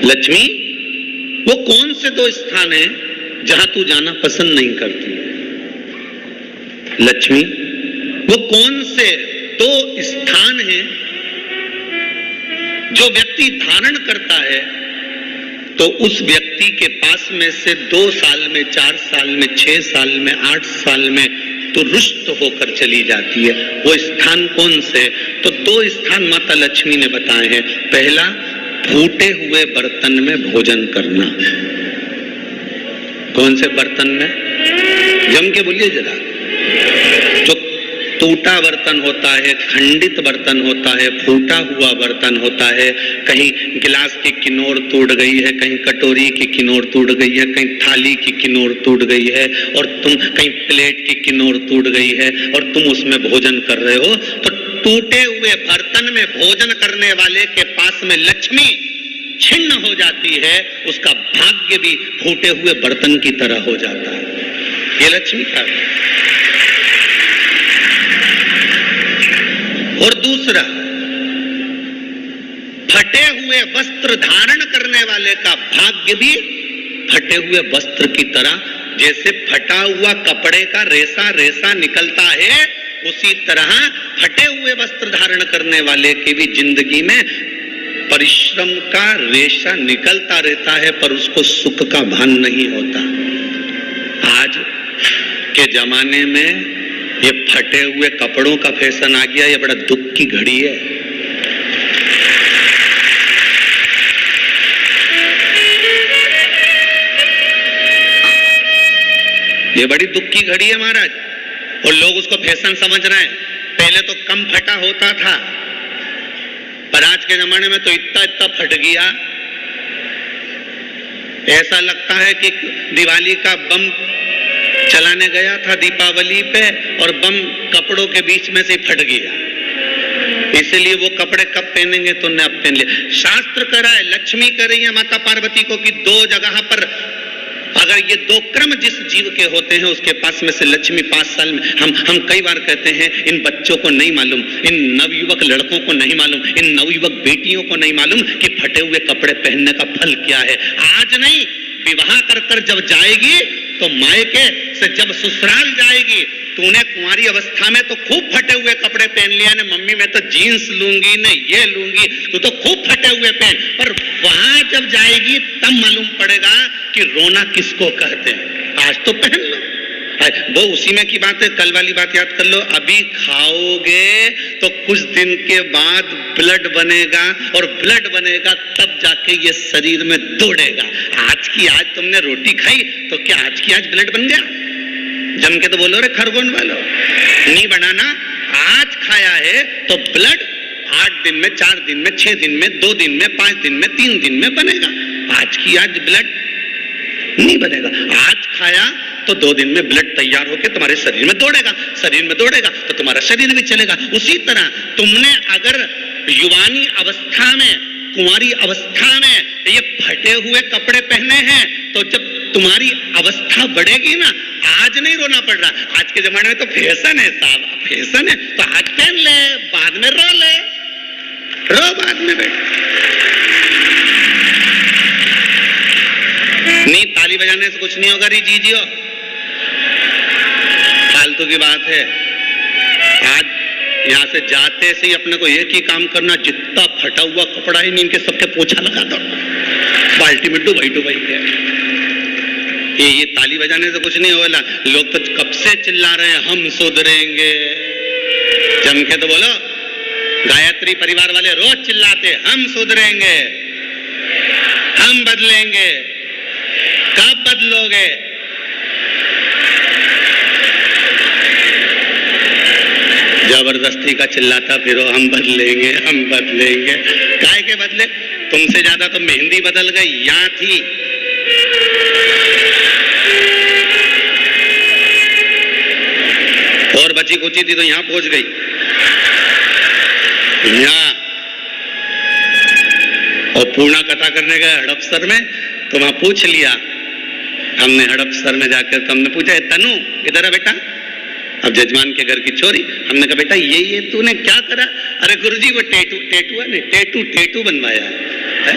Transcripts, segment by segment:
लक्ष्मी, वो कौन से दो स्थान है जहां तू जाना पसंद नहीं करती है? लक्ष्मी, वो कौन से दो स्थान हैं जो व्यक्ति धारण करता है तो उस व्यक्ति के पास में से 2 साल में, 4 साल में, 6 साल में, 8 साल में तो रुष्ट होकर चली जाती है? वो स्थान कौन से? तो 2 स्थान माता लक्ष्मी ने बताए हैं। पहला, फूटे हुए बर्तन में भोजन करना। कौन से बर्तन में? जम के बोलिए जरा। जो टूटा बर्तन होता है, खंडित बर्तन होता है, फूटा हुआ बर्तन होता है, कहीं गिलास की किनोर टूट गई है, कहीं कटोरी की किनोर टूट गई है, कहीं थाली की किनोर टूट गई है, और तुम कहीं प्लेट की किनोर टूट गई है और तुम उसमें भोजन कर रहे हो, तो टूटे हुए बर्तन में भोजन करने वाले के पास में लक्ष्मी छिन्न हो जाती है, उसका भाग्य भी फूटे हुए बर्तन की तरह हो जाता है। ये लक्ष्मी का। और दूसरा, फटे हुए वस्त्र धारण करने वाले का भाग्य भी फटे हुए वस्त्र की तरह, जैसे फटा हुआ कपड़े का रेसा रेसा निकलता है, उसी तरह फटे हुए वस्त्र धारण करने वाले की भी जिंदगी में परिश्रम का रेशा निकलता रहता है, पर उसको सुख का भान नहीं होता। आज के जमाने में ये फटे हुए कपड़ों का फैशन आ गया, ये बड़ा दुख की घड़ी है। ये बड़ी दुख की घड़ी है महाराज, और लोग उसको फैशन समझ रहे हैं। पहले तो कम फटा होता था, पर आज के जमाने में तो इतना इतना फट गया, ऐसा लगता है कि दिवाली का बम चलाने गया था दीपावली पे और बम कपड़ों के बीच में से फट गया। इसलिए वो कपड़े कब पहनेंगे तो ने अब पहन लिया। शास्त्र कह रहा है, लक्ष्मी कह रही है माता पार्वती को कि 2 जगह पर अगर ये 2 क्रम जिस जीव के होते हैं उसके पास में से लक्ष्मी 5 साल में, हम कई बार कहते हैं इन बच्चों को नहीं मालूम, इन नवयुवक लड़कों को नहीं मालूम, इन नवयुवक बेटियों को नहीं मालूम कि फटे हुए कपड़े पहनने का फल क्या है। आज नहीं, विवाह कर कर जब जाएगी तो मायके से जब ससुराल जाएगी, तूने कुंवारी अवस्था में तो खूब फटे हुए कपड़े पहन लिया ना, मम्मी मैं तो जीन्स लूंगी न ये लूंगी, तू तो खूब फटे हुए पहन, पर वहां जब जाएगी तब मालूम पड़ेगा कि रोना किसको कहते हैं। आज तो पहन लो, वो उसी में की बात है। कल वाली बात याद कर लो, अभी खाओगे तो कुछ दिन के बाद ब्लड बनेगा, और ब्लड बनेगा तब जाके ये शरीर में दौड़ेगा। आज की आज तुमने रोटी खाई तो क्या आज की आज ब्लड बन गया? जम के तो बोलो रे खरगोन वालो, नहीं बनाना। आज खाया है तो ब्लड 8 दिन में, 4 दिन में, 6 दिन में, 2 दिन में, 5 दिन में, 3 दिन में बनेगा। आज की आज ब्लड नहीं बनेगा। आज खाया तो 2 दिन में ब्लड तैयार होकर तुम्हारे शरीर में दौड़ेगा, शरीर में दौड़ेगा तो तुम्हारा शरीर भी चलेगा। उसी तरह तुमने अगर युवानी अवस्था में, कुंवारी अवस्था में ये फटे हुए कपड़े पहने हैं, तो जब तुम्हारी अवस्था बढ़ेगी ना, आज नहीं रोना पड़ रहा। आज के जमाने में तो फैशन है साहब, फैशन है तो आज पहन ले, बाद में रो ले, रो बाद में बैठ। नहीं, ताली बजाने से कुछ नहीं होगा री जीजियो, फालतू की बात है। आज यहाँ से जाते से ही अपने को एक ही काम करना, जितना फटा हुआ कपड़ा है इनके सबके पोछा लगा दो, बाल्टी में डुबाई के। ये ताली बजाने से कुछ नहीं होगा। लोग तो कब से चिल्ला रहे हैं हम सुधरेंगे, जम के तो बोलो। गायत्री परिवार वाले रोज चिल्लाते हम सुधरेंगे, हम बदलेंगे। कब बदलोगे? जबरदस्ती का चिल्लाता फिरो हम बदलेंगे, हम बदलेंगे। काहे के बदले? तुमसे ज्यादा तो मेहंदी बदल गई, यहाँ थी। और बची कुची थी तो यहाँ पहुंच गई। यहाँ और पूर्णा कथा करने गए हड़पसर में, तो वहां पूछ लिया हमने हड़पसर में जाकर, तो हमने पूछा तनु इधर है बेटा, अब जजमान के घर की चोरी। हमने कहा बेटा ये तूने क्या करा? अरे गुरुजी वो टेटू है नहीं, टेटू बनवाया है।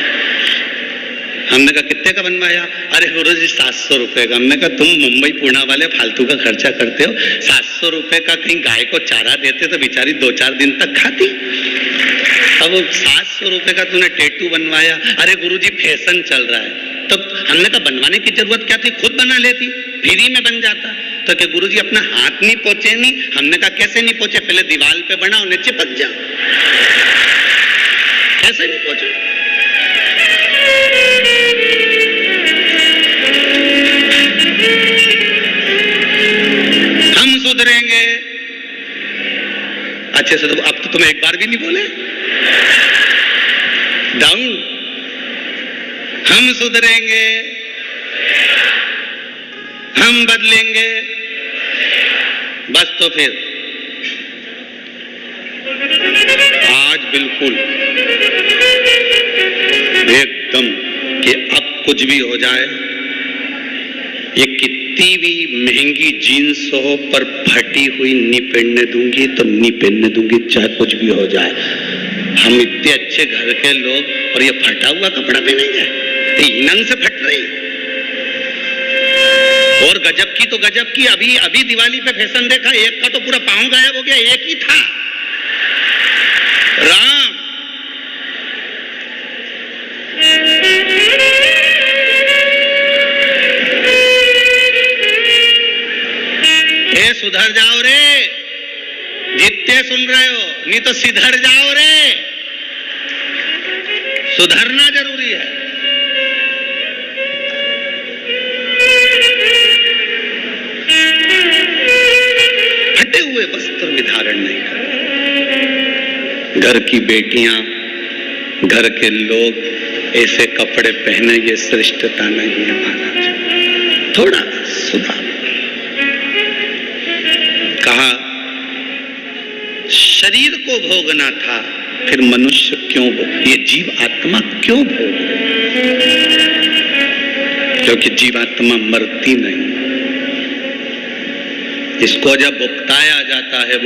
हमने कहा कितने का बनवाया? अरे गुरुजी 700 रुपए का। हमने कहा तुम मुंबई पुणे वाले फालतू का खर्चा करते हो, 700 रुपए का कहीं गाय को चारा देते तो बेचारी 2-4 दिन तक खाती। अब 700 रुपए का तूने टैटू बनवाया। अरे गुरुजी फैशन चल रहा है। तो हमने कहा बनवाने की जरूरत क्या थी, खुद बना लेती, फ्री में बन जाता। तो क्या गुरुजी अपना हाथ नहीं पोछे? नहीं। हमने कहा कैसे नहीं पोछे? पहले दीवार पे बनाओ, उन्हें चिपक जाओ। कैसे नहीं पोछे? हम सुधरेंगे। अच्छे से तो अब तो तुम एक बार भी नहीं बोले। डाउन। हम सुधरेंगे, हम बदलेंगे। बस तो फिर आज बिल्कुल एकदम कि अब कुछ भी हो जाए, ये कितनी भी महंगी जीन्स हो पर फटी हुई नहीं पहनने दूंगी तो नहीं पहनने दूंगी, चाहे कुछ भी हो जाए। हम इतने अच्छे घर के लोग और ये फटा हुआ कपड़ा पहनेंगे? नंग से फट रही। और गजब की तो गजब की, अभी दिवाली पे फैशन देखा, एक का तो पूरा पांव गायब हो गया, एक ही था। राम ए सुधर जाओ रे, जितने सुन रहे हो, नहीं तो सिधर जाओ रे। सुधरना जरूरी है। फटे हुए वस्त्र विधारण नहीं कर। घर की बेटियां, घर के लोग ऐसे कपड़े पहने, ये श्रेष्ठता नहीं है महाराज। थोड़ा सुधार। कहा शरीर को भोगना था, फिर मनुष्य क्यों भोग, ये जीव आत्मा क्यों भोग? क्योंकि जीवात्मा मरती नहीं। इसको जब भुगताया जाता है